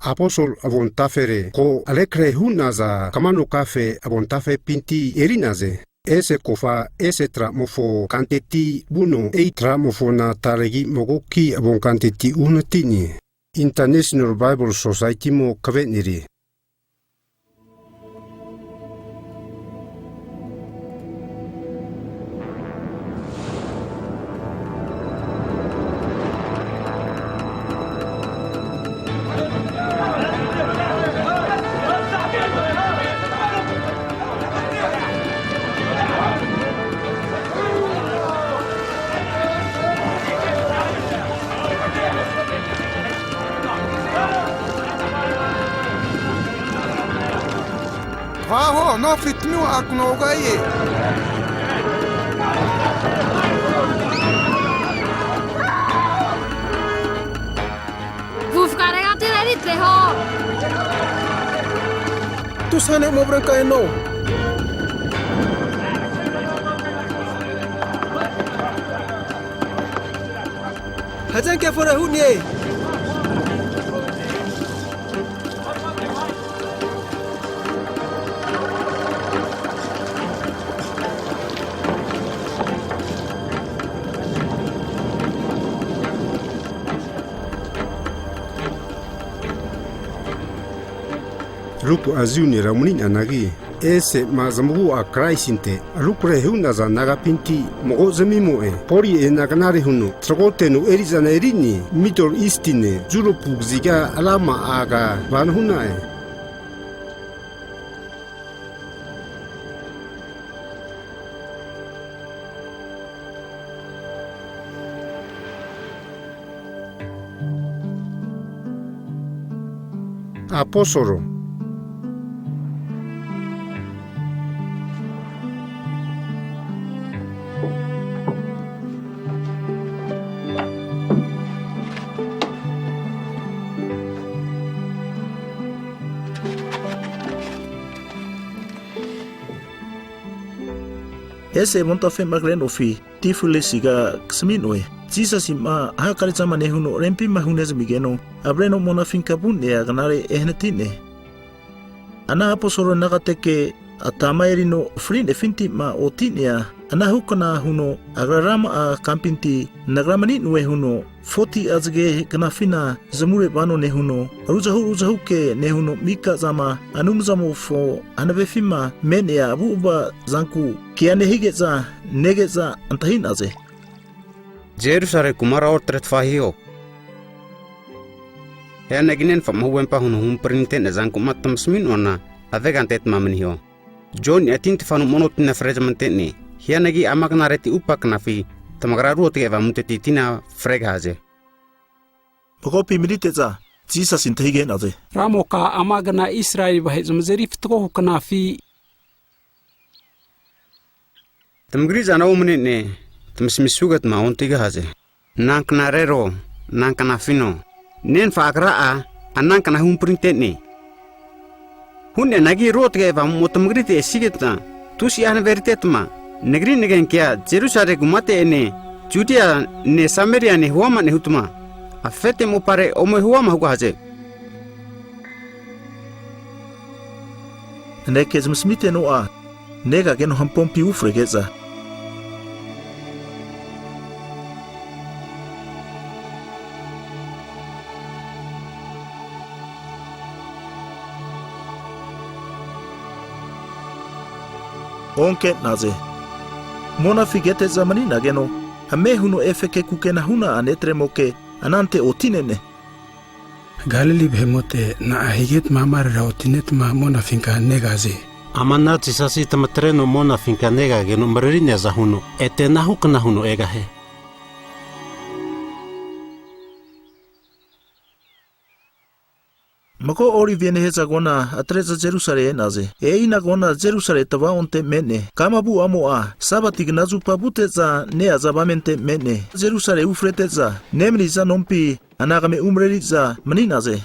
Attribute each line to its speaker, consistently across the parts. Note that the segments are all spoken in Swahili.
Speaker 1: Aposol avon tafere ko alekre hunaza Kamano-Kafe avon tafe pinti erinaze. Ese kofa ese tra mofo kanteti buno e tra mofo na taregi mogoki avon kanteti unatini. International Bible Society mo kaveniri.
Speaker 2: Vaho, no fitnu aknogaye.
Speaker 3: Vufkaregati derite ho.
Speaker 2: Tu sane mo branca no. Hajan ke fora hunye.
Speaker 1: Rupu azuni ramunin anagi. Ese mazamugu a kraisinte. Alukure hunaza nagapinti mogo zamimoe. Pori e naganare hunu. Tragote no erizana erini. Middle Eastine. Jurupu ziga alama aga vanhunae. Aposolo.
Speaker 4: Ese montafe magreno fi tifule siga ksminoe. Jesus ima hakariza manehuno rempi mahunez migeno abreno monafinka bunne aganare ehnetine. Ana aposoro nagateke atama erino frine finti ma otinia ana hukana huno agrarama a kampinti nagramani nue huno 40 azge kanafina zamure bano nehuno ruzahu ke nehuno mika zama anumzamo fo anabefima menea abuba zanku kiane higeza negeza antahin aze
Speaker 5: Jerusalem kumara ortret fahio. Ya naginen fam huwen pa hunu printen na zanku matam smin ona avegantet mamnio. John atint fanu monotina frezmenteni. Hia nagi amak nareti upak nafi tamagra ruote eva muteti tina fregaze.
Speaker 4: Pokopi militeza Jesus intahigen aze.
Speaker 6: Ramoka amagna Israel bahezum zerif tko knafi.
Speaker 5: Tamgriza na umne Tmsmisugat mauntiga haze. Nank narero, nank nafino. Nen fakraa, anank na humprintetni. Hunne nagi rotge va motamgrite sigeta. Tusi an veritetma. Negri negen kia Jerusalem gumate ene. Judea ne Samaria ne huama ne hutma. Afete mo pare omo huama huga haze.
Speaker 4: Neke zmsmite no a. Nega geno hampompi ufregeza. Onke naze. Mona figete zamani nageno. Ame huno efeke kukena huna anetre moke anante otinene.
Speaker 7: Galili behemote na ahiget mamar raotinet ma mona finka negaze.
Speaker 8: Amana tisasi tamatreno mona finka nega geno maririnya za huno. Ete nahukna huno egahe.
Speaker 4: Mako ori viene heza gona atreza Jerusalem naze. Ina gona Jerusalem tava onte mene. Kamabu amo a sabatig nazu pabuteza ne azabamente mene. Jerusalem ufreteza nemri za nompi anagame umreriza maninaze.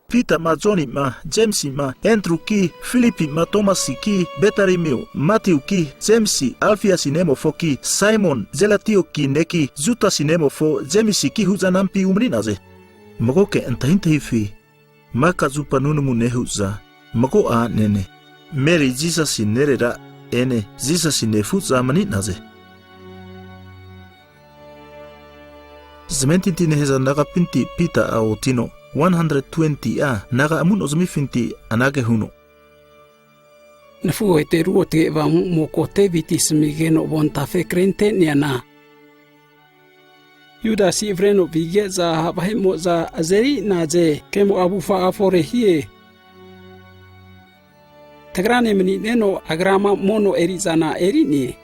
Speaker 4: Peter ma Johnny ma James ma Andrew ki Philippi ma Thomas ki Betarimiu Matthew ki James Alfia sinemo foki Simon Zelatio ki neki Juta sinemo fo James ki huzanampi umrinaze. Magoke antahintahifi maka zupa nunumu nehuza mako a nene Mary Jesus nerera ene Jesus nefuza maninaze Zementinti neheza naga pinti pita a otino 120 a naga amun ozmifinti anage huno
Speaker 6: Nafu te ruo te wa mo ko te vitis migeno bon tafe krente niana Yuda si vreno vigia za bahemo za azeri naje kemo abufa afore hie Tagrane meni neno agrama mono erizana erini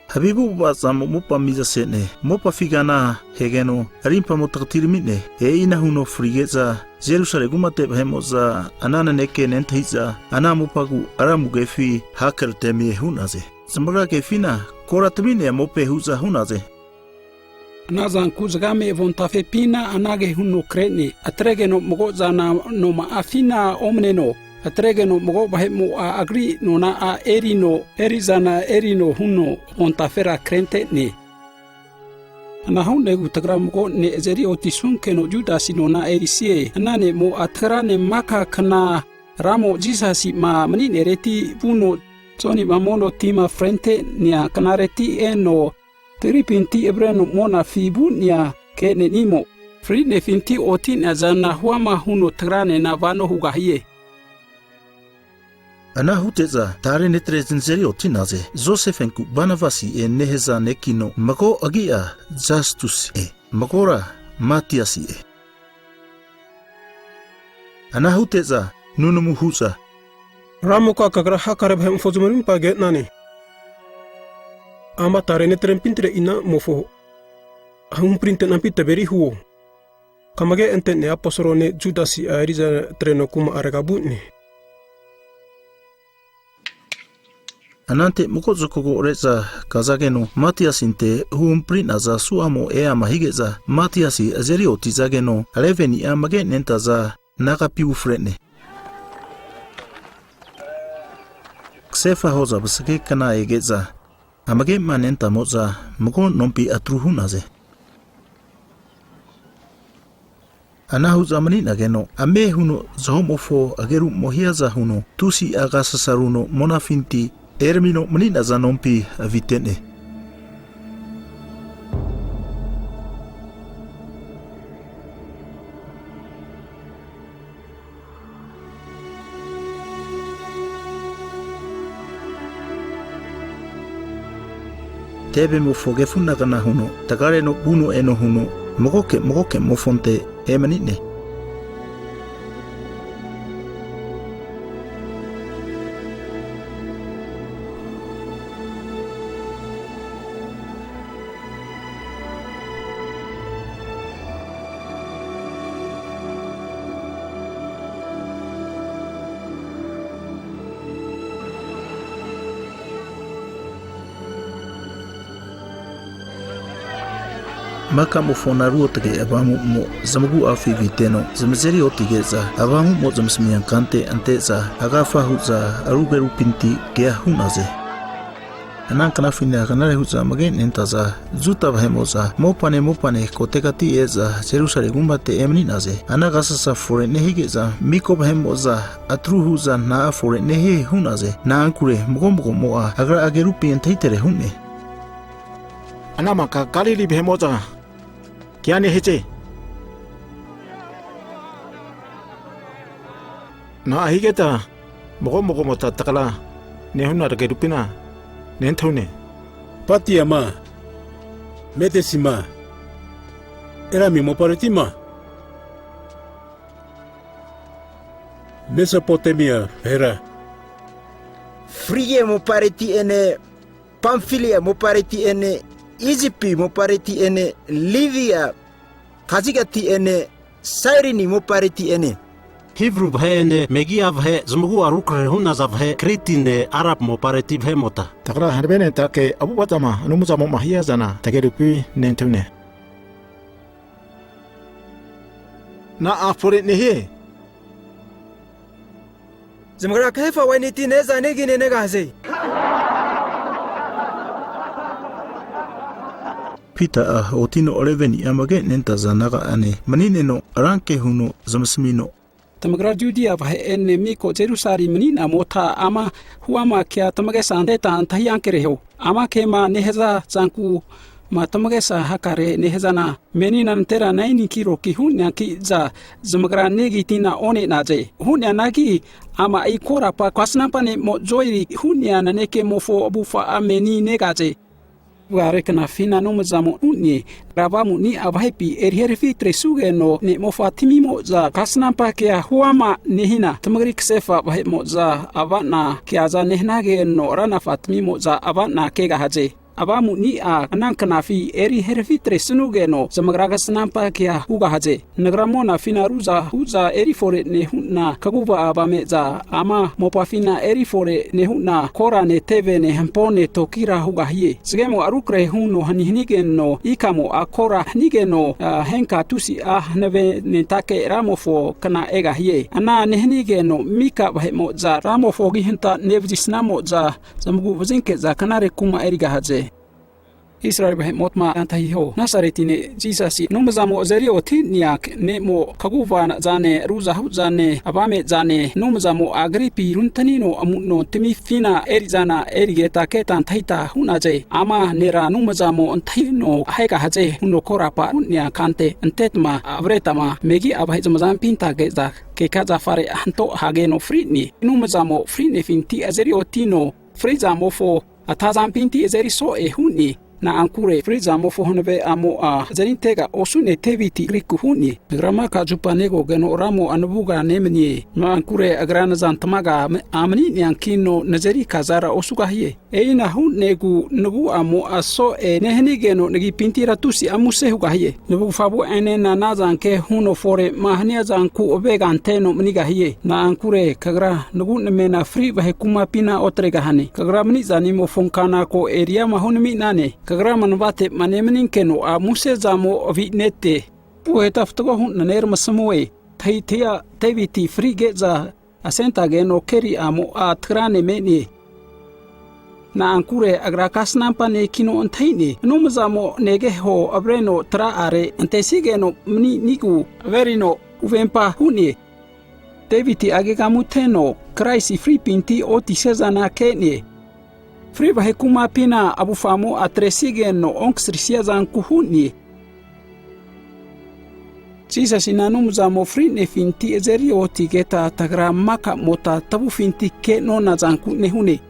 Speaker 4: Habibu baza mopa miza sene mopa figana hegeno rimpa motaktirimine ina huno frigeza Jerusalem gumate bahemo za anana neke nenthiza ana mopagu aramu gefi hakerte mi hunaze Zamaga gefina koratmine mope huza hunaze
Speaker 6: Nazan kuzgame von tafe pina anage huno kreni atregeno mogo zana no maafina omneno atregeno mogo bahemo a agri no na a erino erizana erino huno von tafera krente ni Ana hunde gutagra mogo ne ezeri otisunke no Judas no na erisie anane mo atrane maka kana ramo jisasi ma mani nereti buno Soni mamono tima frente nia kanareti eno Teripinti ebreno mona fibu nia kene nimo Frine finti otin azana huama huno trane na vano hugahie
Speaker 4: Ana huteza tare netre zinzeri otinaze Josephenku banavasi neheza nekino mako agia Justus makora Matiasi Ana huteza nunumu huza
Speaker 2: Ramuka kagra hakare bhem fozumarin paget nani Ama tare ne trempintre ina mofo Hum printe nampi taberi huo Kamage entene aposoro ne Judasi ariza treno kuma aregabutni
Speaker 4: Anante mukozokogo reza kazageno Matiasinte hum prinaza suamo mahigeza Matiasi azeri otizageno aleveni amage nentaza nagapiu frene Ksefa hoza basake kana egeza Amage manenta moza mugo nompi atruhunaze Anahuza manina geno ame huno zahomofo ageru mohiaza huno tusi agasasaruno monafinti ermino manina zanompi vitene Tebe mo foge funagana huno tagare no buno eno huno mogoke mofonte emanine Maka mo fonaru otage abamu mo zamagu afi viteno zamazeri otigeza abamu mo zamsmiyan kante anteza agafa huza aruberu pinti gea hunaze anan kana finna kana huza magen entaza zuta bahemoza mopane kotekati eza Jerusalem gumbate emninaze anagasa sa forene higeza miko bahemoza atru huza na forene he hunaze na ankure mogombo moa agra ageru pintitere hunne
Speaker 2: Anamaka galili behemoza Kiani heche Na ahigeta mogo mota takala nehuna ragerupina nentone
Speaker 1: Patiama Medesima Era mi moparitima Mesopotamia era
Speaker 9: Frige mopareti ene Pamphylia mopareti ene Egypti mopareti ene Libya Kazigati ene Cyrene mopareti ene
Speaker 8: Hebrew bhene megia bhe zmugu arukre hunaza bhe kritine Arab mopareti bhe mota
Speaker 2: Takra hanbene take abubatama anumuza mo mahia zana tagerupi nentune Na afore nehe Zamagra kaifa waniti neza negine negaze
Speaker 4: Pita otino oleveni amage nenta zanaga ane manineno aranke huno zamasmino.
Speaker 6: Tamagra Judea va ene miko Jerusalem menina mota ama huama kia tamage sandeta antahiankereho. Ama kema neheza zanku ma tamage sa hakare nehezana menina ntera 9 kilo ki hunya ki za zamagra negi tina one naje. Hunya nagi ama ikora pa kwasnampa ne mo joiri hunya na neke mofo abufa ameni negaje. Warekana fina no mazamo unye ravamu ni avahepi eriherefi tresuge no ne mofatimi mo za kasnampa kia huama nehina tamagri ksefa vahe mo za avana kia za nehnage no rana fatimi mo za avana kega haje abamu ni anankana fi eriherefi tresuge no zamagraga snampa kia huga haje nagramona fina ruza huza erifore ne hunna kaguva abame za ama mopafina erifore ne hunna kora ne teve ne hampone tokira huga hie sigemo arukre huno hanihige no ikamo akora nige no henka tusi neve ne take ramofo kana ega hie ana nehnige no mika bahemo za ramofo gihinta nevjisnamo za zamgu vazinke za kanare kuma eriga haje Israel bahe motma antahiho nasaretine Jesus no mazamo zerio tinyak ne mo kaguva zane ruza zane abame zane no mazamo agripi runtanino amuno timifina erizana erigeta ketan taita hunaje ama nera no mazamo antahino haika haje huno korapa unya kante antetma avretama megi abahe zamazam pinta geza ke kaza fare anto hageno fritni no mazamo fritni finti azerio tino frizamo fo atazam pinti ezeri so huni na ankure friza mo fohonebe amo zanintega osune teviti riku huni grama ka jupanego geno ramo anubuga nemnie no ankure agrana zantamaga amni nyankino nazeri kazara osuga hie eina hunnegu nubu amo aso nehnigeno negi pintira tusi amuse huga hie nubu fabu enena nazanke huno fore mahnia zanku obega anteno mniga hie na ankure kagra nubu nemena free bahe kuma pina otrega hani kagra mni zanimo fonkana ko area mahonmi nane kagra manvate manemninkeno amuse zamo vitnete pueta ftogo hun naner masamoe thaitia teviti frige za asenta geno keri amo atrane meni na ankure agrakas nampane kino antaini no mazamo nege ho abreno tra are antesigeno mni nigu verino uvempa huni teviti agegamuteno kraisi free pinti otisezana kene Friba hekuma pina abufamo atresigeno onksrisia zankuhuni. Sisa sinanum zamo frine finti ezerio tigeta tagra maka mota tabu finti ke nona zanku nehune.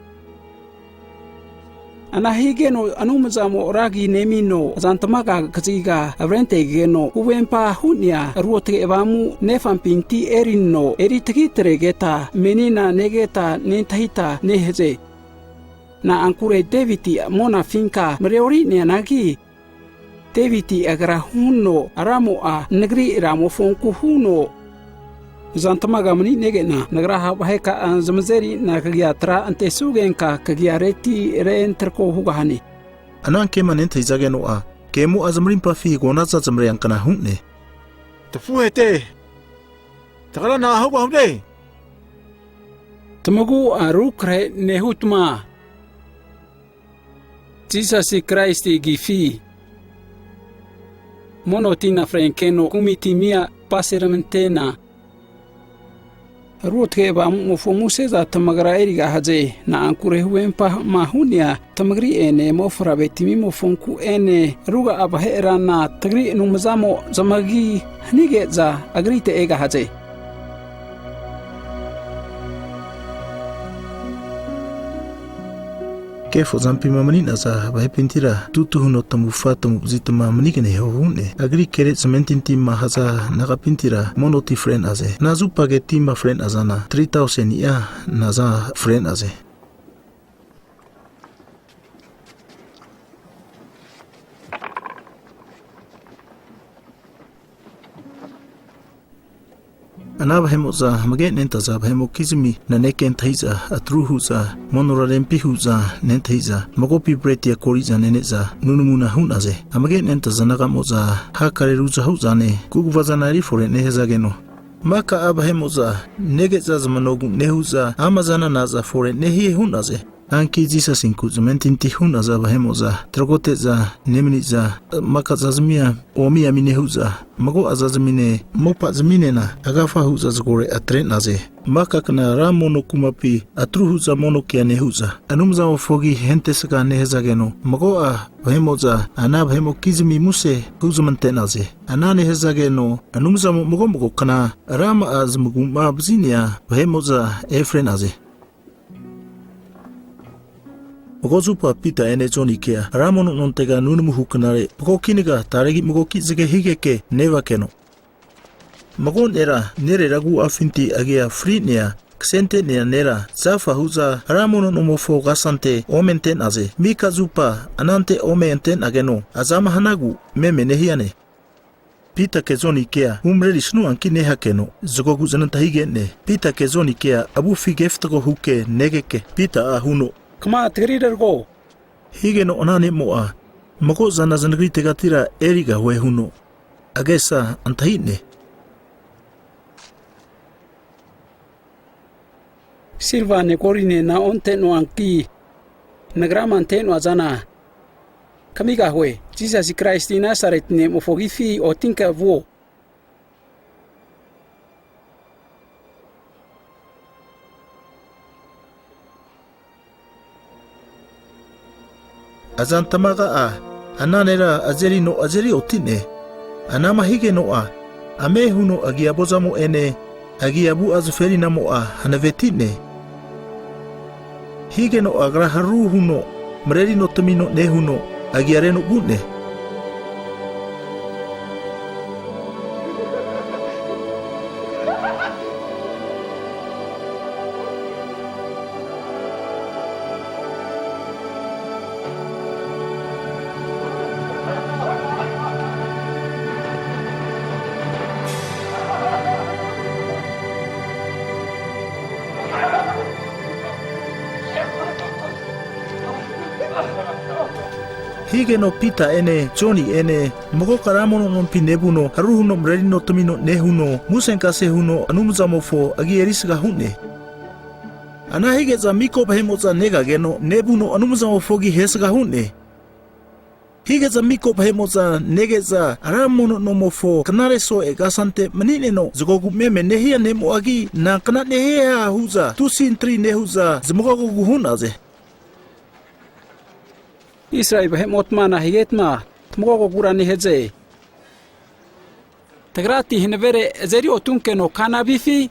Speaker 6: Anahigeno anum zamo ragi nemino zantamaga kaziga avrente geno uwempa hunia ruote evamu nefam pinti erino eritagitre geta menina negeta nentahita neheze. Na ankure Daviti mona finka mreori ne nagi Daviti agra huno aramo negri ramo fonku huno zantamaga mani negena nagra heka zamzeri na kagiatra ante sugenka kagiareti reentrko hugahani
Speaker 4: ananke manente izageno kemu azamrin pafi gonaza zamrean kana hunne
Speaker 10: tafuete tagala na huba hunde
Speaker 6: tamagu arukre nehutma Jesus Christ gifi monotina frenkeno kumitimia paseramentena ruotke ba mufomuse za tamagra eriga haje na ankure huempa mahunia tamagri ene mofra betimi mofonku ene ruga abaherana tagri numzamo zamagi nige za agrite ega haje
Speaker 4: Kefo zampi mamanina za bahe pintira tutu huno tamufata muzita mamanigene hone agri kere cementinti mahaza naga pintira monoti friend aze nazu pageti ma friend azana 3000 ya naza friend aze Anaba hemoza mage nentaza hemo kizmi na neken thaiza atruhuza monorarempi huza nentaiza magopi bretia koriza neneza nunumuna hunaze amage nentaza nagamoza hakareruza huzane kuguvazanari fore nehezageno maka aba hemoza negeza zamanogu nehuza amazana naza fore nehie hunaze Anki Jesus inku zementinti huna za bahemoza tragote za nemni za maka zazmia omia minehuza mago azazmine mopa zmine na agafa huza zgore atre naze maka kana ramono kumapi atruhuza mono kianehuza anumza ofogi hente saka nehezageno mago a bahemoza ana bahemo kizmi muse huzumante naze ana nehezageno anumza mogo kana rama azmuguma bzinia bahemoza efre naze Mogozupa pita ene Johnny Kea, Ramono nontega nunumu hukanare, Mogokiniga taregi mogoki zige higeke neva keno. Magon era nere ragu afinti agia fritnea, ksente nea nera, zafa huza, Ramono nomofo gasante omenten aze, Mika zupa anante omenten ageno, azama hanagu meme nehiane. Pita ke Johnny Kea, humreli snu anki neha keno, zogogu zanantahige ne, Pita ke Johnny Kea, abufi geftago huke negeke, Pita ahuno.
Speaker 6: Kama tegrider go.
Speaker 4: Hige no onane moa. Mago zana zanagri tegatira eriga hue huno. Agesa antahine.
Speaker 6: Silva ne korine na onte no anki. Nagrama ante no azana. Kamiga hue. Jesus Christ in Nazareth ne mofogifi o tinka vuo.
Speaker 4: Azantamaga ananera azeri no azeri otine anama hige no amehu no agiabozamo ene agiabu azferi namo hanavetine hige no agraharuhu no mreri no tamino nehu no agiareno bune Hige no pita ene Johnny ene mogo karamono non pinebuno haruhu no mreri no tomino nehuno musenkase huno anumzamofo agierisga hune ana hige za miko bahemoza nega geno nebuno anumzamofogi hesga hune hige za miko bahemoza negeza aramono nomofo kanare so egasante manine no zogogu meme nehia nemo agi na kana nehia huza tusintri nehuza zmogogu guhunaze
Speaker 6: Israel behemot mana higetma tmogo gurani heze Tegrati hinvere zeri otunke no kana bifi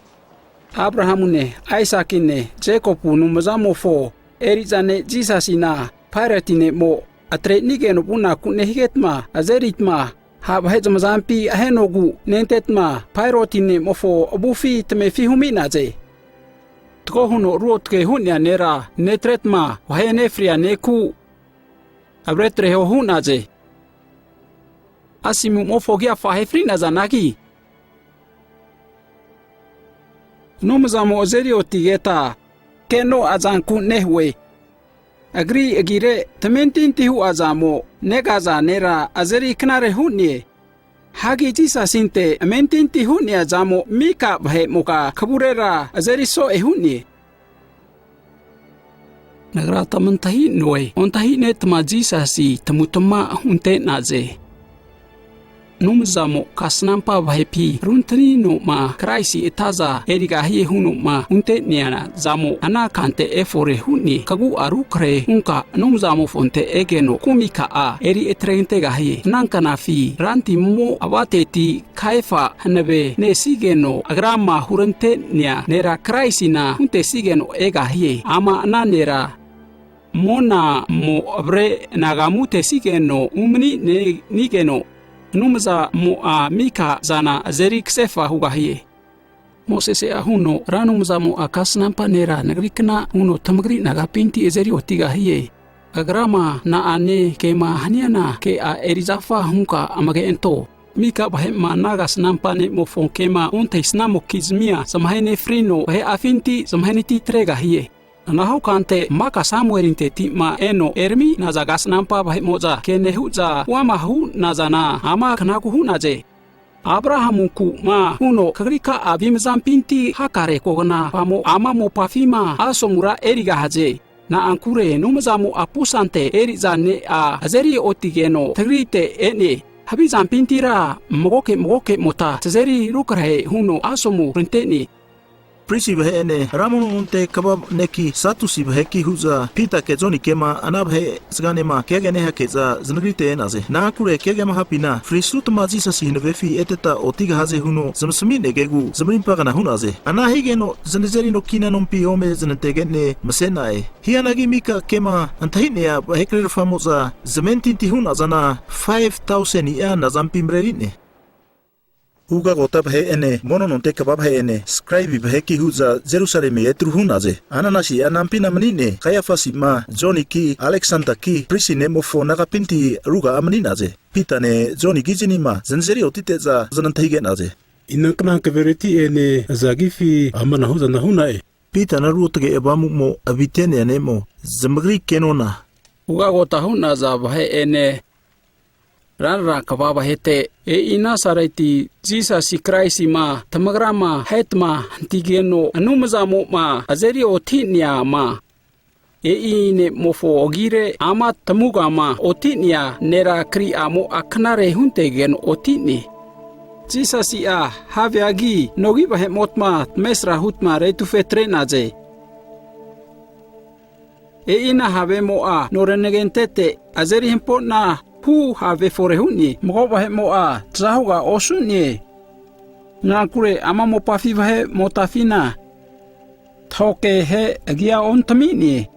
Speaker 6: Abrahamune Isaacine Jacobu numzamofo erizane Jesus-ina paratine mo atre nigeno buna kunne higetma azeritma habhezamzampi ahenogu nentetma pairotine mofo obufi tmefi huminaze Tkohuno ruotke hunya nera netretma wahenefria neku Abretre hunaze Asimu mofogia fahefrina zanaki Numzamo ozerio tigeta Keno azanku nehwe Agri agire tementinti hu azamo Negaza nera azeri knare hunye Hagi jisa sinte mentinti hunye azamo Mika bahe moka kaburera azeri so ehunye Nagrata mantahi noe ontahi ne tma Jesus tamutama unte naze Numzamo kasnampa vahepi runtani no ma kraisi etaza eriga hie huno ma unte niana zamo anakante efore huni kagu arukre unka numzamo fonte egeno kumika eri etrente gahie Kamano-Kafe ranti mo abateti kaifa hanabe ne sigeno agrama hurante nia nera kraisi na unte sigeno egahie ama ananera Mona mo abre nagamute sigeno umni nigeno numza mo mika zana zeri ksefa hugahie Mosese ahuno ranumza mo akasnampa nera nagrikna uno tamgri nagapinti ezeri otigahie agrama na ane kema haniana ke erizafa hunka amage ento Mika bahema nagas nampane mo fonkema unte snamo kizmia samahene frino bahe afinti samahene ti tregahie Naho kante maka samuerinte ti ma eno ermi na zagas nampa bahimoza kene huza wama hu nazana ama kanaku hu naze Abrahamuku ma uno kagrika abimzampinti hakare kogna pamo ama mo pafima asomura eriga haze na ankure numazamu apusante erizane a azeri otigeno tagrite ene habizan pintira mogoke mota tazeri rukrahe huno asomu renteni
Speaker 4: Prisi bahe ene ramono onte kabab neki satusi bahe ki huza pita ke zoni kema anabhe zgane ma kegene ha keza zanagrite enaze na kure kegema hapina frisut ma jisa si nevefi eteta otiga haze huno zamsmi negegu zamrin pagana hunaze ana higeno zanezeri no kina nompi ome zantegene masenae hianagi mika kema antahine ya hekrer famosa zamentinti hunazana 5000 ya nazampimrerine Uga gota bahe ene mono nonte kabab he ene scribe bahe ki huza Jerusalem etru hunaze ananashi anampina manine Kayafasi ma Johnny ki Alexander ki prisine mofo nakapinti ruga amaninaze pitane Johnny gizini ma zanzeri otiteza zanantahigenaze
Speaker 7: Inankana kaveriti ene zagifi amana huza na hunae
Speaker 4: pita na ruotage ebamu mo abitene anemo zamagri kenona
Speaker 6: Uga gota huna za bahe ene Ranra kababa hete ina saraiti Jesus Christ ma tamagrama hetma tigeno anumazamo ma azeri otinia ma ine mofo ogire ama tamuga ma otinia nera kri amo aknare huntegen otini Jesus a haviagi nogi bahe motma mesra hutma retu fetrenaze ina have mo a norenegentete azeri hempona Hu have forehuni moba he moa trahuga osuni na kure ama mo pafiva he motafina thoke he agia ontamini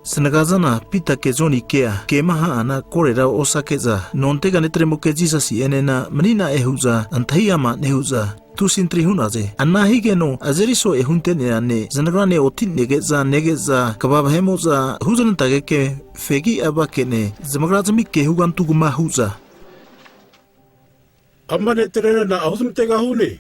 Speaker 4: Senagazana pita ke zoni kea ke maha ana korera osakeza nontega netremo ke Jesus enena menina ehuza antahiyama nehuza tusintri hunaze anna higeno azeriso ehuntene ane zanagrane otin negeza kababa hemoza huzan tageke fegi abakene zamagrazmi ke hugantuguma huza
Speaker 7: Amane terena na ahuzumtega hune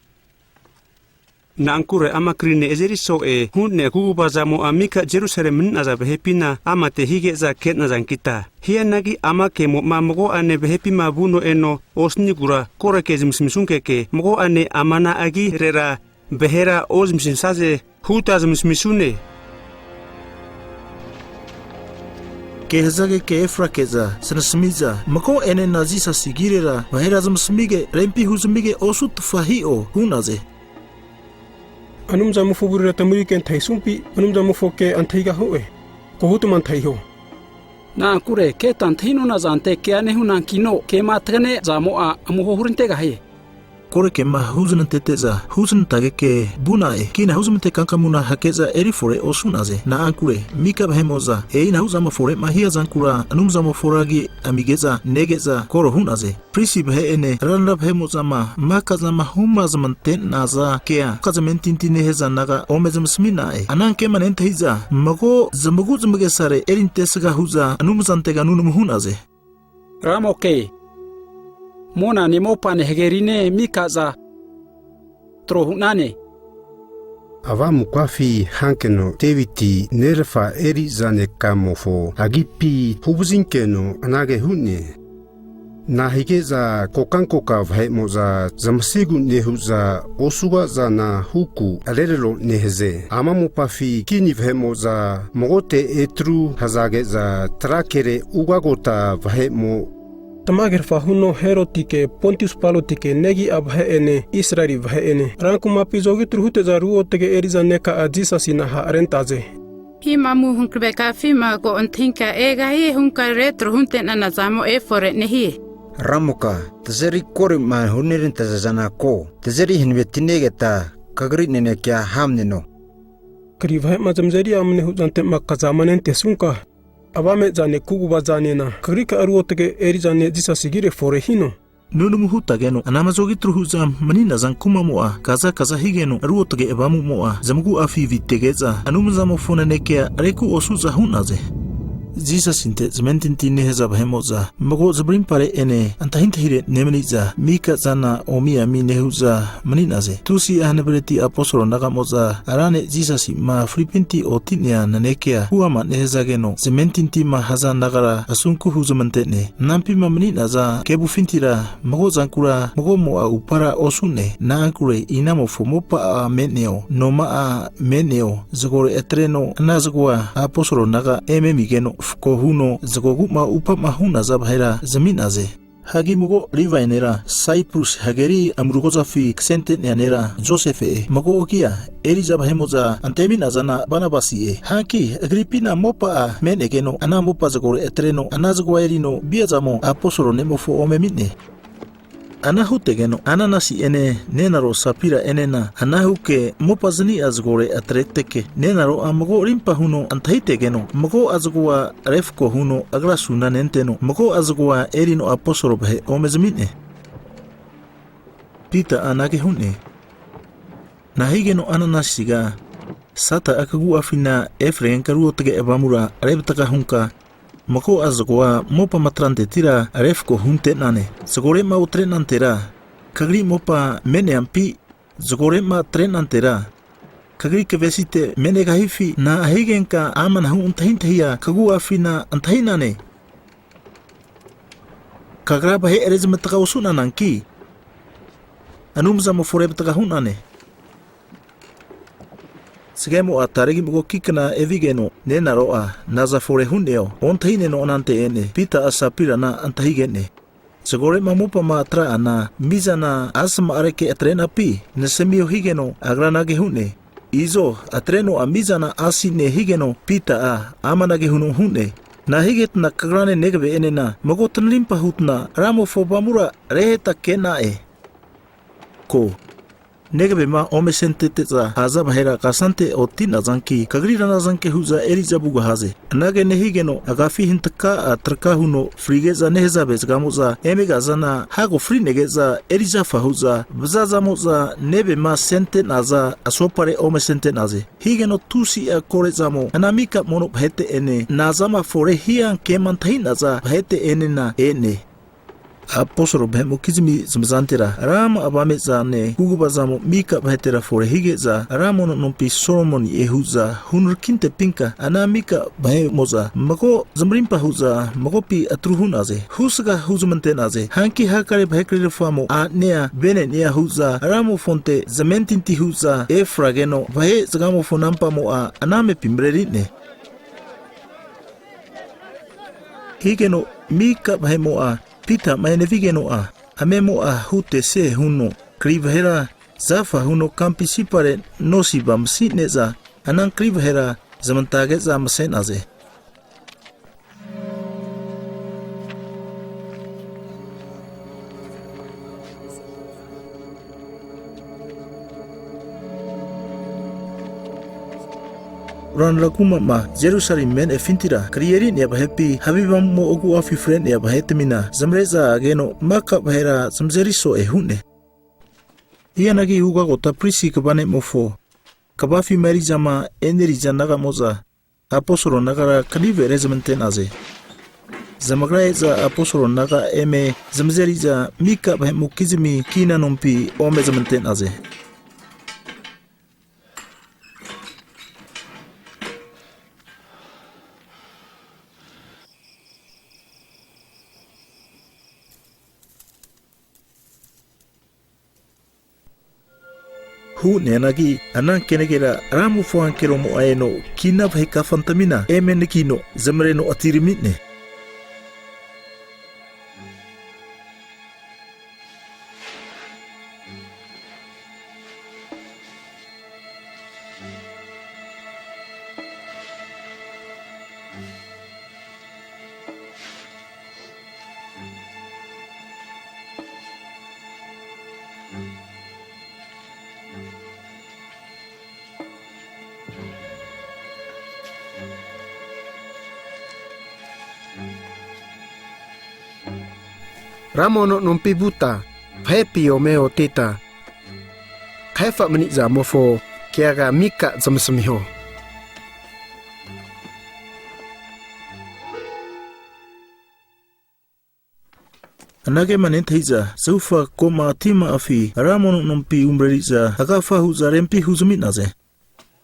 Speaker 5: Na ankure ama krine ezeriso hunne kugubazamo amika Jerusalem aza behepina ama te hige za ketna zankita. Hianagi ama ke mogo ane behepima buno eno osnigura kore ke zimsmisunke mogo ane amana agi rera behera ozmsinsaze huta zimsmisune.
Speaker 4: Kehzage ke efrakeza sanasmiza mako ene nazisa sigirera behera zimsmige rempi huzmige osut fahio hunaze.
Speaker 2: Anumza mufubura tamuriken taisumpi anumza mufoke antaiga hoe kohutuman taiho
Speaker 6: Na kure ke tantino na zante ke ane hunan kino ke matane zamo a amuho hurinte gahe
Speaker 4: Kore ke ma huzun teteza huzun tageke bunae kina huzun te kankamuna hakeza erifore osunaze na ankure mika behemoza ina huzama fore mahia zankura anumza foragi amigeza negeza koro hunaze prisi behe ene randa behemoza makazama humaz manten naza kea kazamentinti heza naga omezam sminae ananke manente hiza mago zambugu zamge sare erintesga huza anumzantega nunum hunaze
Speaker 6: Ramoke Mona ni mopane hegerine mikaza trohunane
Speaker 1: Avamu kwafi hankeno teviti nerfa eri zane kamofo agipi hubuzinkeno anage hunne na higeza kokankoka vhemoza zamsigu nehuza osuga zana huku alelelo neheze amamu pafi kini vhemoza mogote etru hazageza trakere ugagota vhemo
Speaker 2: Tamager fahuno herotike Pontius Palotike negi abhe ene Israeli vhe ene rankuma pizogi truhute za ruotege eriza neka ajisa sinaha arentaze
Speaker 11: Hima mu hunkbeka fima go ontinka ega hi hunka retro hunte nanazamo efore nehi
Speaker 9: Ramuka tazeri kori man hunirin tazazana ko tazeri hinvetinegeta kagri nene kya hamneno
Speaker 2: Kri vhe mazamzeri amne huzante makazamanen tesunka Abame zane kuguba zane na kagrika aruotege eri zane jisa sigire fore hino
Speaker 4: Nunu hutageno anamazogi truhuza manina zankuma moa kaza higeno aruotege ebamu moa zamgu afi vitegeza anumzamo fonenekea areku osuza hunaze Jesus inte zementinti ne heza bahemoza mago zabrim pare ene antahintahire nemeniza mika zana omia mi nehuza maninaze tusi ahnebreti apostolo nagamoza arane Jesus ma flipinti otinia nanekea huama neheza geno zementinti ma haza nagara asunku huzamantene nampi ma maninaza kebu fintira mago zankura mago mo a upara osune na ankure inamo fomopa a meneo noma a meneo zagore etreno na zagwa apostolo naga migeno ko huno zagoguma upa mahuna zabahera zaminaze hagi mugo rivainera Cyprus hageri amrugozafi ksente nera Joseph mago okia Elizabeth antemina zana banabasi haki Agripina mopa menegeno ana mopa zagore etreno anazagwa erino biazamo apostolo nemofo omemine anahutegeno ananasi ene nenaro sapira enena anahuke mopazani azgore atreteke nenaro amago rimpa huno antaitegeno mago azgwa refko huno agrasuna nenteno mago azgwa erino apostolo bahe omezmine pita anage hune nahigeno ananasiga sata akagu afina efren karuotege abamura rebtaka hunka mako azgwa mopa matrante tira refko hunte nane zagore ma utrenantera kagri mopa meneampi zagore ma trenantera kagri kevesite menegahifi na ahigenka amana hu untahintahia kagu afina antahinane kagra bahe erezmetaka usuna nanki anumza mo forebtaka hunane Sigemo atarigi mugo kikna evigeno nenaroa naza fore huneo ontahine no anante ene pita asapira na antahigene Segore mamupa matra ana mizana asma areke atrena pi nesemio higeno agranage hune izo atreno amizana asine higeno pita a amanage hunu hune na higet na kagrane negbe enena magotan limpa hutna ramo fobamura reheta kenae ko negbe ma omesenteza haza bahera kasante otina zanki kagrira zanke huza elizabuga haze nage nehigeno agafi hintaka atraka huno frigeza neheza bezgamoza emega zana hago frinegeza elizafa huza bzazamoza nebe ma sente naza asopare omesente naze higeno tusi akorezamo anamika mono bhete ene nazama fore hian kemantai naza bhete ene na ene Aposol behemo kizimi zmzantera ram abamezane hugubazamo mika bhetera fore higeza ramono nompi Solomon yehuza hunur kinte pinka anamika bahemoza mago zamrimpa huza magopi atruhunaze husga huzmantenaze hanki hakare bhekre famo anea benenia huza ramo fonte zamentinti huza efrageno bahe zagamo fonampa mo aname pimrerine higeno mika bahemo Pita mainevigeno amemo hute se huno krivhera zafa huno kampisipare nosibam sineza anan krivhera zamantage zamasenaze Ran lakuma ma Jerusalem men efintira kriyeri ne bahepi habibam mo ogu afi friend ne bahetemina zamreza ageno maka bahera zamzeriso hune Ianagi uga gota prisi kabane mofo kabafi merizama eneriza naga moza apostolo nagara kalive rezmentenaze zamagraiza apostolo naga eme zamzeriza mika bahemukizimi kina nompi omezmentenaze Hu nenagi anan kenegera ramu foan keromo aeno kina bheka fantamina emenekino zamreno atirimine
Speaker 1: Ramono nompi buta, hepi omeo tita. Kaifa meniza mofo kiaga mika zamsamiho.
Speaker 4: Anage manenthiza Zufa koma tima afi Ramon nompi umbreriza Hagafa huza rempi huzuminaze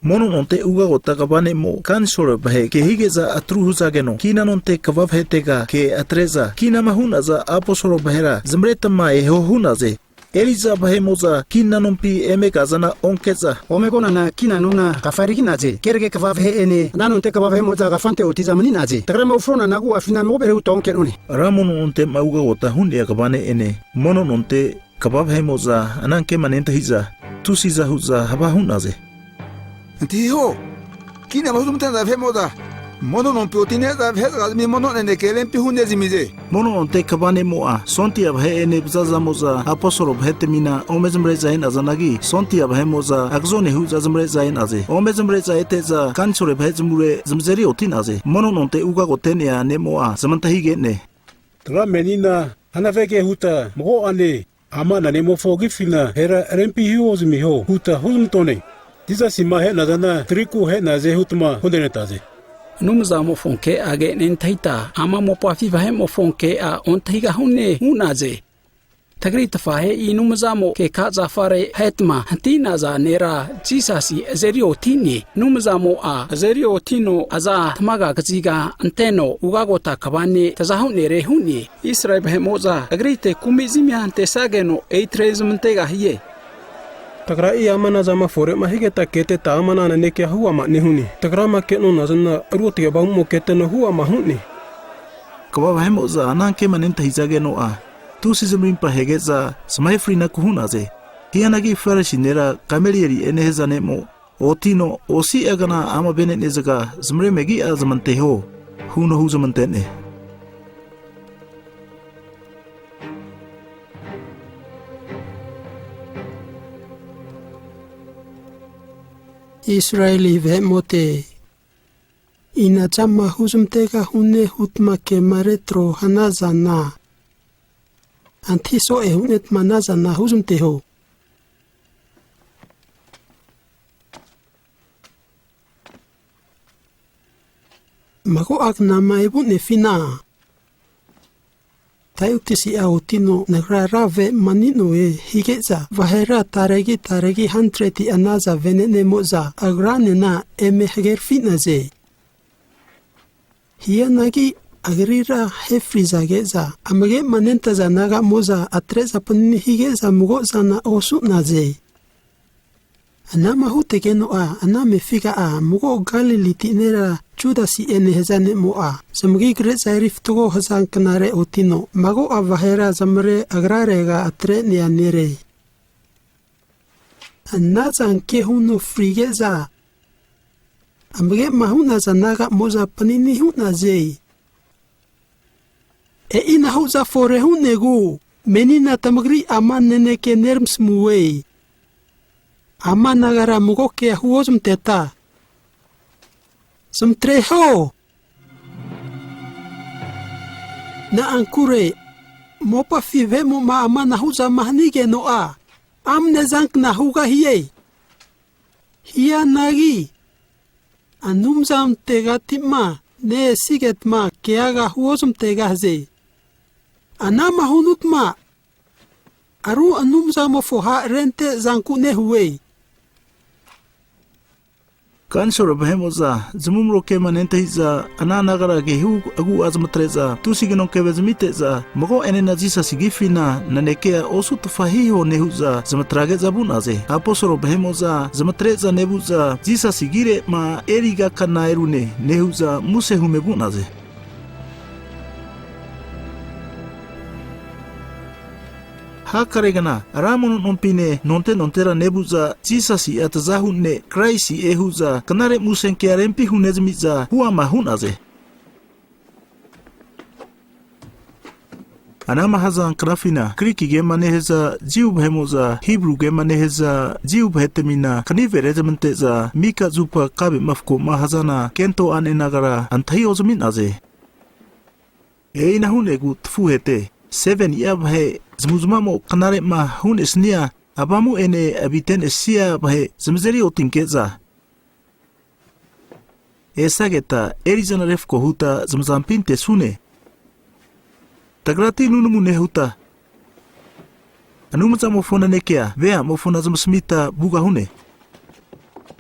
Speaker 4: Mono nonte uga gota kabane mo kansore bahe ke higeza atru huzageno kina nonte kabab hetega ke atreza kina mahunaza aposoro bahera zmreta mae hohunaze Eliza bahe moza kina nompi eme kazana onkeza
Speaker 12: omegona na kina nuna kafariki naze kerge kabab he ene nanonte kabab he moza gafante otizamani naze tagrama ufrona nagu afina mo bere utonke noni
Speaker 4: Ramon nonte mauga gota hunde kabane ene mono nonte kabab he moza ananke manenthiza tusiza huza haba hunaze
Speaker 13: Tío, ¿quién es un tan de moda? Mono non piotine da vez mi mono ne kelen pi hunde zimize.
Speaker 4: Mono non te kabane moa, sonti abhe ene bzaza moza, aposoro bhetemina, omezmre zain azanagi, sonti abhe moza, agzone hu zazmre zain aze. Omezmre zaiteza, kansore bhezmure zmzeri otinaze. Mono non te uga gotenia ne moa, zamantahi ne.
Speaker 14: Tra menina, hanaveke huta, mo ane, amana ne mo fogifina, hera rempi hiozmi ho, huta huzmtone. Tisa sima he nazana triku he naze hutma hundenetaze.
Speaker 6: Numza mo fonke age nentaita ama mo pafiva he mo fonke a ontaiga hunne hunaze. Tagri tafahe I numza mo ke kaza fare hetma hantina za nera jisasi azerio tini numza mo a azerio tino aza tamaga kaziga anteno ugagota kabane tazahune re hunni Israel he moza agrite kumizimia ante sageno eitrezmntega hiye.
Speaker 2: Tagra I amana zama fore ma higeta kete ta amana na nekia huwa ma nihuni. Tagra ma keno na zana ruti ba mo kete no huwa ma huni.
Speaker 4: Kawa hemo za ananke manenta hizage no a. Tu sizumrin pa hegeza smai frina kuhuna ze. Hianagi farashinera kamelieri eneheza nemo. Otino osi agana ama bene nezaga zmre megi azamante ho. Huno huzamantene.
Speaker 15: Israeli vemote ina chama huzumtega hune hutma ke maretro hanazana antiso e hunet manazana huzumteho mago agna maibu ne fina Tayuktisi autino nagrarave manino e higeza vahera taregi hantreti anaza venene moza agrane na eme hegerfina ze. Hiyanagi agrira hefriza geza amage manenta za naga moza atreza panini higeza mugoza na osu na ze. Anama hutegeno a aname figa a mugo galili tinera Judasi ene hezane moa. Zamgi gre zairif togo hazan kanare otino. Mago avahera zamre agrarega atre nianere. Anazan kehuno frigeza. Amge mahuna zanaga moza panini huna zei. E ina huza fore hunego. Menina tamagri aman nene ke nerms muwei. Aman nagara mugo ke huozum teta. Samtreho na ankure mopa five mo ma amana huza mahnige no a amne zank na huga hiye hiya nagi anumzam tegatima ne siget ma keaga huozum tegaze anama hunutma aru anumzam foha rente zanku ne huwe
Speaker 4: Kansoro behemoza zumumro ke manenta hiza ananagara ge hu agu azmatreza tusigino ke vezmiteza mago enena jisa sigifina nanekea osu tufahiho nehuza zamatrage zabunaze aposoro behemoza zamatreza nebuza jisa sigire ma eriga kanairune nehuza musehu mebunaze Hakaregana Ramon nompine nonte nontera nebuza jisasi atazahune kraisi ehuza kanare musenke arempi hunezmiza huwa mahunaze Anama hazan krafina kriki ge maneheza jiu bhemoza Hebrew ge maneheza jiu bhetemina kaniverezmenteza mika zupa kabe mafko mahazana kento anenagara antai ozminaze Eina hunegu tfuhete 7 yabhe Zmuzmamo kanare ma hunesnia abamu ene abiten esia bahe zmzeri otinkeza Esa geta Arizona ref kohuta zmzampinte sune Tagrati nunu mune huta. Anumza mofona nekea, vea mofona zmsmita buga hune.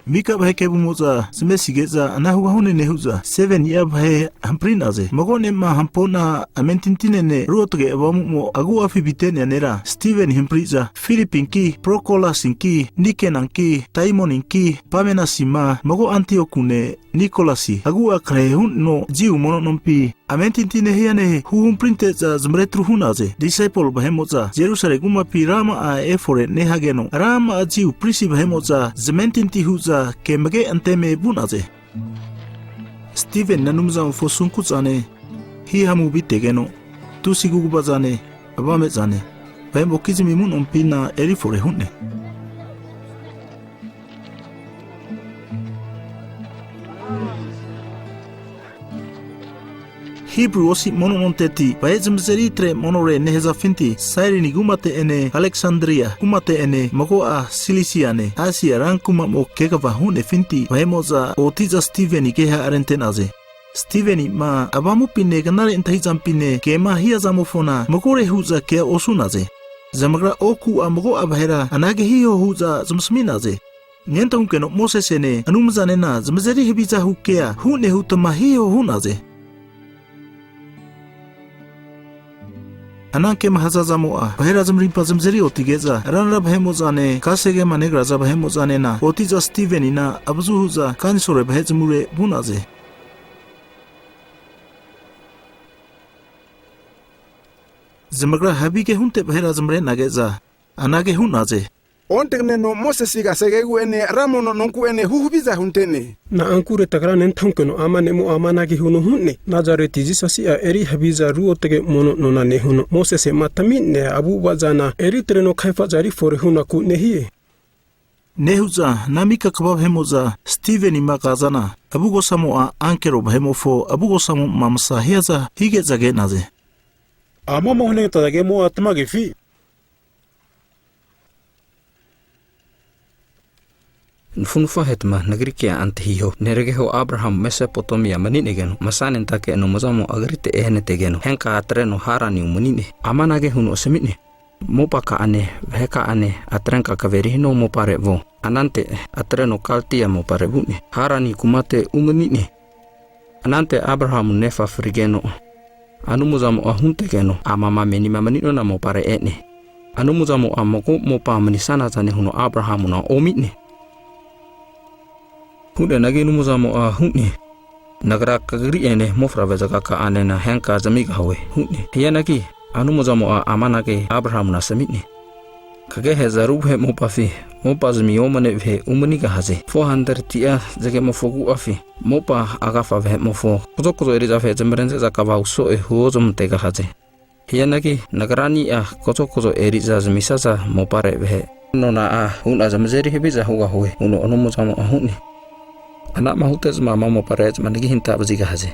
Speaker 4: Mika baheke bumoza zmesigeza anahuga hune nehuza 7 year bahe hamprinaze. Magone ma hampona amentintine ne ruotge abamu agu afibitene nera Steven Himpriza, Philipinki, Procola Sinki, Nikenanki, Taimoninki, Pamena Sima, Mago Antiokune, Nicolasi, agu akrehun no jiu mononompi. Amentintine hiane huhum printeza zmretruhunaze. Disciple bahemoza Jerusalem guma pirama a efore nehageno. Rama a jiu prisi bahemoza zmentinti huza kemage anteme bunaze. Steven nanumza fosunkuzane. Hi hamu bitegeno. Tusi gugubazane. Abamezane. Bahemo kizimi munompina erifore hunne. Hebrew osi monononteti baezmzeritre monore neheza finti Cyrene gumate ene Alexandria gumate ene mago a Ciliciane Asia rankuma mo kekava hune finti bahemoza otiza Steven keha arentenaze Steven ma abamu pine ganare intahizam pine kema hiya zamofona magore huza ke osunaze zamagra oku amago abahera anage hiyo huza zmsminaze Nyenta hunkeno Mosesene anumzanena zmzeri hibiza hukea hune hutama hiyo hunaze Ananke mahazaza moa bahera zamrimpa zamzeri otigeza ranra bahemozane kasege manegraza bahemozane na otiza Steven ina abzuhuza kansore bahezmure bunaze Zamagra habike hunte bahera zamre nageza anage hunaze
Speaker 16: Ontegne no Mosesiga segegu ene ramono nonku ene huhubiza huntene.
Speaker 2: Na ankure tagrane ntankeno amane mu amanagi hunu hunne. Nazareti jisasi a eri habiza ruotege mono nonane hunu. Mosese matamine abu wazana eri treno kaifa zari fore hunaku nehie.
Speaker 4: Nehuza namika kabab hemoza Steven imakazana abugo samo a ankero bahemofo abugo samo mamsa hiaza hige zage naze.
Speaker 14: Amama hune tadage mo atmage fi.
Speaker 17: Nfunfa hetma nagrikia antihiho neregeho Abraham Mesopotamia maninegeno masanen take no mazamo agrite ehnetegeno henka atreno harani umunine amanage hunu osemine mopaka ane heka ane atrenka kaverino mopare vo anante atreno kaltia mopare bune harani kumate umunine anante Abraham nefa frigeno anumuzamo ahuntegeno amama menima manino na mopare ene anumuzamo amoko mopa manisana tane hunu Abraham na omine Huda nagi numuzamo a hunni nagra kagri ene mofra vezaga ka anena henka zamiga hawe hunni hiyanagi anumuzamo a amanage Abraham na samitni kage hezarub he mopafi mopazmi omane ve umaniga haze 400 tia zage mofogu afi mopa agafa ve mofo kotoko eriza fe zemrenze zakava uso e huozum tega haze hiyanagi nagrani a kotoko eriza zmisaza mopare ve nona a huna zamzeri hebiza huga howe uno onumuzamo a hunni Anak mahutez mama mo parez manigi hinta baziga haze.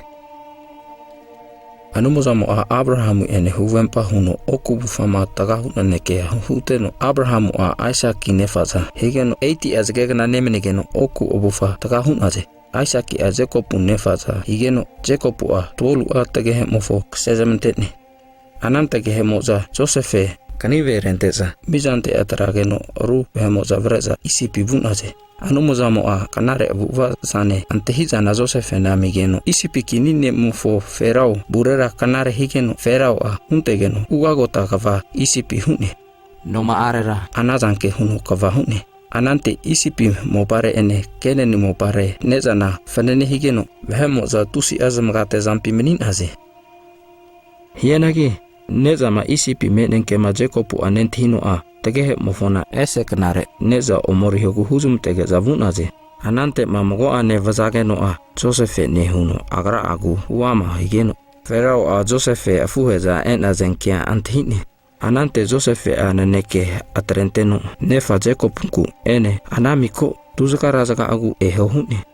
Speaker 17: Anumuzamo a Abraham ene huvempa huno oku bufama tagahuna nekea huteno Abraham a Isaac nefaza hegeno 80 azgegana nemenegeno oku obufa tagahuna ze. Isaac a Jacob nefaza higeno Jacob a tolu a tagehe mofo sezamentene. Anam tagehe moza Joseph kanive renteza bizante atarageno ru bemoza vreza isipi bunaze. Anumuzamo a kanare abuva sane antehiza na Joseph na migeno isipi kinine mufo Ferao burera kanare higeno Ferao a huntegeno uagota kava isipi hune noma arera anazanke hunu kava hune anante isipi mopare ene keneni mopare nezana fanene higeno behemoza tusi azamgate zampi menin aze hiyanagi nezama isipi menenke ma Jacob anentino a tegehe mofona eseknare neza omori hogu huzum tege zavunaze anante mamogo ane vazageno a Joseph nehuno agra agu wama higeno Ferao a Joseph afuheza enazenkia antihine anante Joseph ananeke atrenteno nefa Jacob ku ene anamiko tuzakarazaga agu ehohune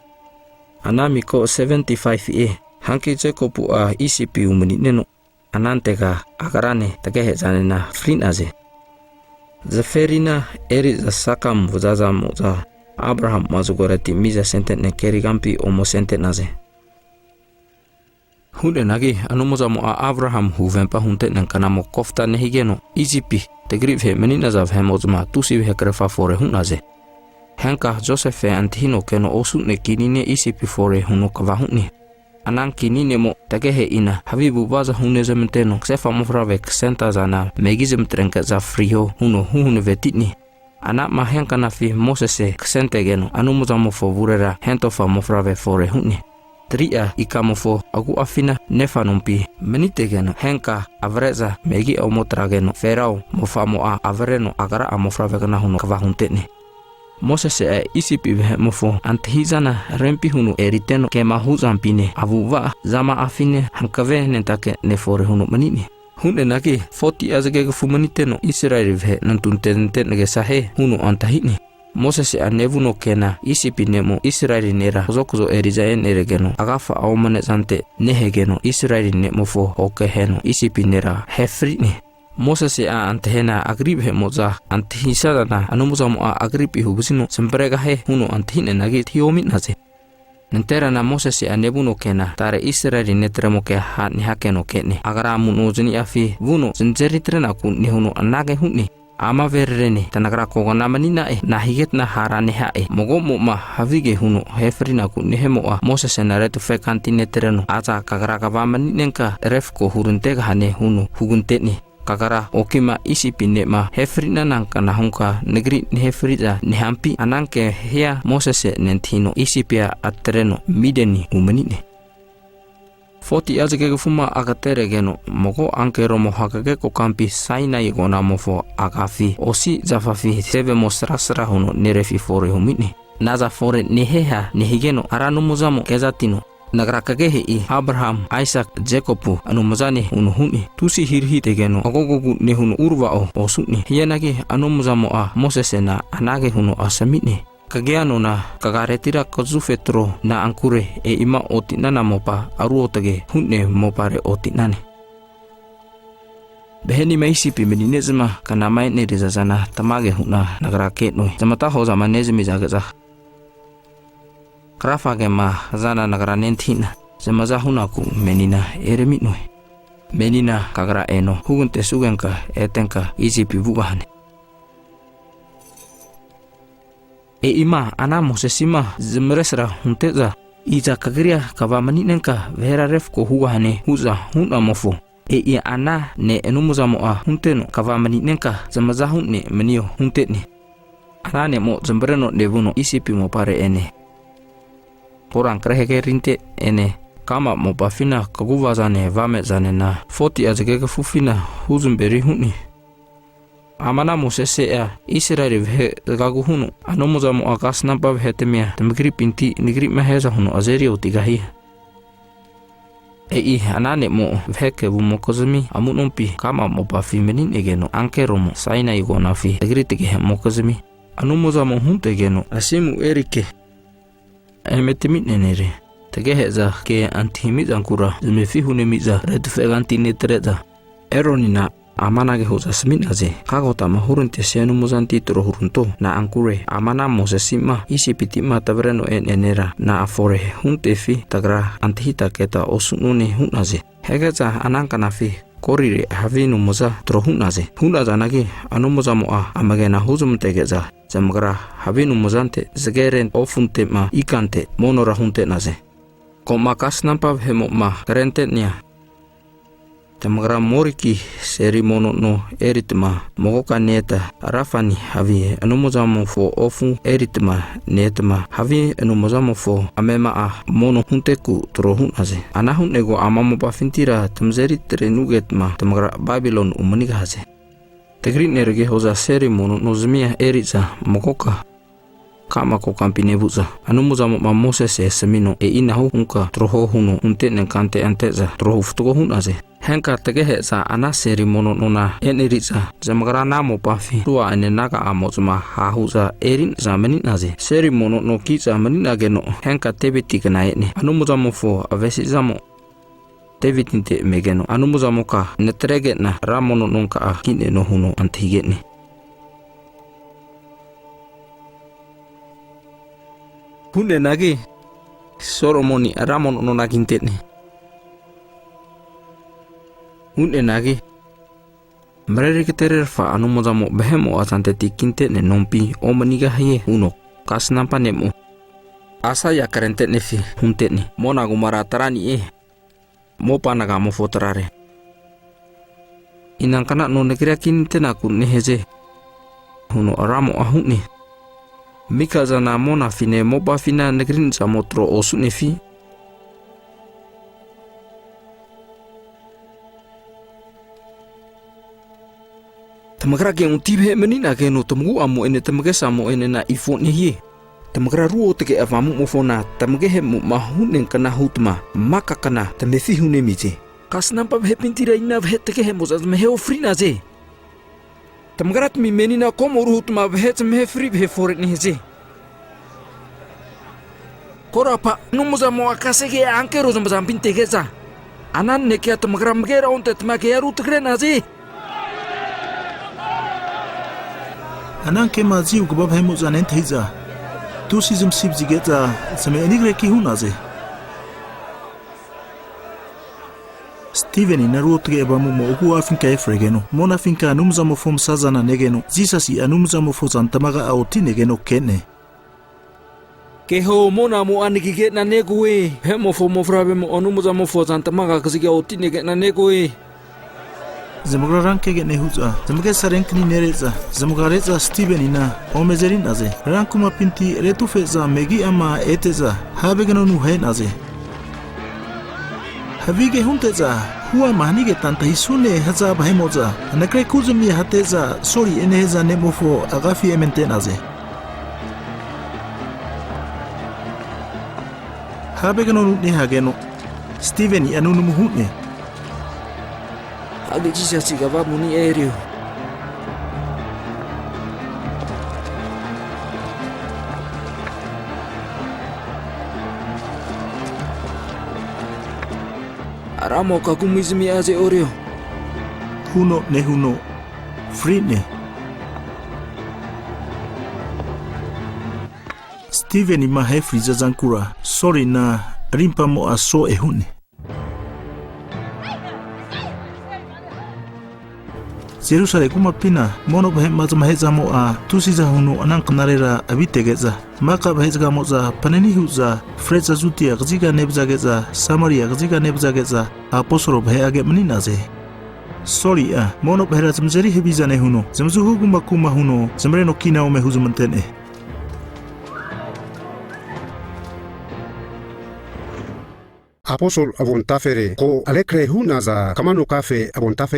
Speaker 17: anamiko 75 hanki Jacob a isipi umunino anantega agarane tegehe zanena frinaze Zaferina eri za sakam vuzaza moza Abraham mazugoreti miza sentene kerigampi omo sentenaze. Hunde nagi anumuzamo a Abraham huvempa hunte nang kanamo kofta nehigeno Isipi tegrip he menina zav hemozma tusi he krefa fore hunaze. Henka Joseph antino keno osune kinine Isipi fore huno kavahuni. Anang kinine mo tagehe ina habibu baza huneze menteno sefa mofravek senta zana megizem trenka za frio huno hune vetitni. Anak ma henka nafi Mosese ksentegeno anumuzamo fo vurera hentofa mofrave fore huni. Tria ikamofo agu afina nefanompi menitegeno henka avreza megi omotrageno ferao mofamo a avreno agara amofravegana huno kavahuntene. Mosese Isipi mofo antihizana rempi huno eriteno kema huzampine avuva zama afine hankave nentake nefore huno manini. Hunde nagi 40 azage fumaniteno Israel ve nantuntente nege sahe huno antahini. Moses anevuno kena Isipi nemo Israel nera zokuzo erizaen eregeno agafa aumane zante nehegeno Israel nemo fo okeheno Isipi nera hefrini. Moses antehena agrib he moza antihisadana anumuzamo agribi hubusino sembrega he huno antihine nagi thiomi naze. Nentera na Moses anevuno kena tare Israel netremo ke ha ni hakeno kene agara muno jini afi vuno zenjeritrena ku ni huno anage huni. Ama verreni tanagara kogana manina na higet na harane hae mogo ma havige huno hefrina ku nihemo Moses naretu fekantine tereno aza kagara kava maninenka refko huruntega hane huno hugunteni kagara okima Isipi ma hefrina nangka na hunka negeri hefriza nihampi ananke hea Moses nentino Isipia atereno mideni umanine 40 azage fuma agatere geno mogo ankero mo hakage ko kampi saina igona mofo agafi osi zafafi seve mosrasra hono nerefi fore humini naza fore neheha nehigeno aranu muzamo kezatino nagrakage i Abraham Isaac Jacob anu muzane unuhuni tusi hirhi tegeno agogogu nehunu urwa osuni hiyanage anu muzamo Moses na anage huno asamine kageano na kagaretira kozufetro na ankure ima otinana mopa aruotage hunne mopare otinane. Beheni Isipi meninezma kana maine rizazana tamage huna nagrake no zamata ho zamanezmi zagaza. Krafage ma zana nagranentina zamaza hunaku menina eremino. Menina kagra eno hugunte sugenka etenka Isipi vubahane. Ima ana Mosesima zimresra hunteza iza kagria kava maninenka vera refko huwane huza huna mofo ia ana ne enumuzamo hunteno kava maninenka zamaza hunne menio hunteni ana ne mo zambreno nevuno Isipi mo pare ene porang kreheke rinte ene kama mo bafina kaguvazane vame zane na 40 azgege fufina huzumberi hunni amana Moses Israel ve gagu huno anomuzamo akas namba vetemia temgri pinti nigri maheza huno azeri otigahi anane mo veke bumo kozmi amunompi kama mo bafi menin egeno ankeromo saina igona fi tegritike mo kozmi anomuzamo hunte egeno asimu erike emeteminenere tegeheza ke antimiza ankura zmefi hunemiza redfeganti netreda eronina amanage hozasminaze kagota mahurunte senu muzanti trohurunto na ankure amana Mosesima Isipi ma tavreno enera na afore huntefi tagra antihita keta osunune hunaze hegeza ananka nafi korire havinu muza trohunaze hunaza nagi anumuzamo amagena huzumtegeza zamgra havinu muzante zgeren ofunte ma ikante monora hunte naze komakas nampa hemo ma karentenya tamagra moriki seri mono no eritma mogoka neta rafani havi anumuzamo fo ofu eritma netma havi anumuzamo fo amema mono hunteku trohunaze anahun ego amamo bafintira tamzeri trenugetma tamagra Babylon umanigaze tegri nerge hoza seri mono no zmia eriza mogoka kama ko kampine buza anumuzamo Moses semino inahu unka troho huno untene kante anteza troho futugo hunaze henka tegehe sa anaseri mono nona eneriza zamagra namo pafi tua ene naga amozma hahuza erin zamani naze seri mono no kiza manina geno henka tebeti gnaene anumuzamo fo avesizamo tebitinte megeno anumuzamo ka netrege na ramono nonka kine no huno antigene hunde nagi soromoni ramono no nagintene Hunde nagi. Mereka keterer fa anu moza mo behemo asante tikinte ne nompi o maniga haye uno kas nampa nemo. Asa ya karente nefi hunte ni mona gumara tarani mo panaga mo fotarare. Inang kana no negeri kinte na kun neheze. Huno aramo ahuni. Mika zana mona fine mo ba fina negeri sa motro osu nefi. Tamagra ke un tibe menina ke no temu amo ene tamaga samo ene na ifon ni ye. Tamagra ruo teke avamu mo fona tamage he mo mahunen kana hutma maka kana tamefi hune mije. Kas nampa he pintira ina he teke he mo me he ofrina je. Tamagra mi menina komo hutma he me free he for ni je. Korapa no mo za mo akase ke anke ro zamba zampinte ke za. Anan ne ke tamagra mgera on tetma ke ru tgrena je.
Speaker 4: Anan ke mazi u gubab hemu zanen thiza tu sizum sib zigeta same enigre ki hunaze Steven inaru tge bamu mo ku afinka efregeno mona finka numza mo fom sazana negeno zisasi anumza mo fozan tamaga auti negeno kene ke ho mona mo anigige na negue hemo fo mo frabe mo onumza mo fozan tamaga kazige auti nege na negue Zamugra ranke ge nehuza zamuge sarenkni nereza zamugareza Steven ina omezerin aze rankuma pinti retufeza megi ama eteza habegeno nu hen aze habige hunteza huwa mahnige tanta hisune haza bahemoza nakre kuzumi hateza sorry eneza nemofo agafi ementen aze habegeno nu ne hageno Steven anunu muhune
Speaker 17: Agi jisa siga va muni aéreo. Aramo kakumizmi aze oreo.
Speaker 4: Huno ne huno. Frine. Steven ima hefri za zankura. Sorry na rimpa mo aso ehune. Jerusalem kuma pina mono bahe mazma heza mo a tusiza huno anan kanarera abitegeza maka bahezga moza paneni huza freza zutia gziga nebzageza samaria gziga nebzageza Aposol bahe age meninaze sorry mono bahera zamzeri hebiza ne huno zamzu huguma kuma huno zamreno kina o mehuzu mantene
Speaker 1: Aposol abon tafere ko alekre hunaza Kamano-Kafe abon tafe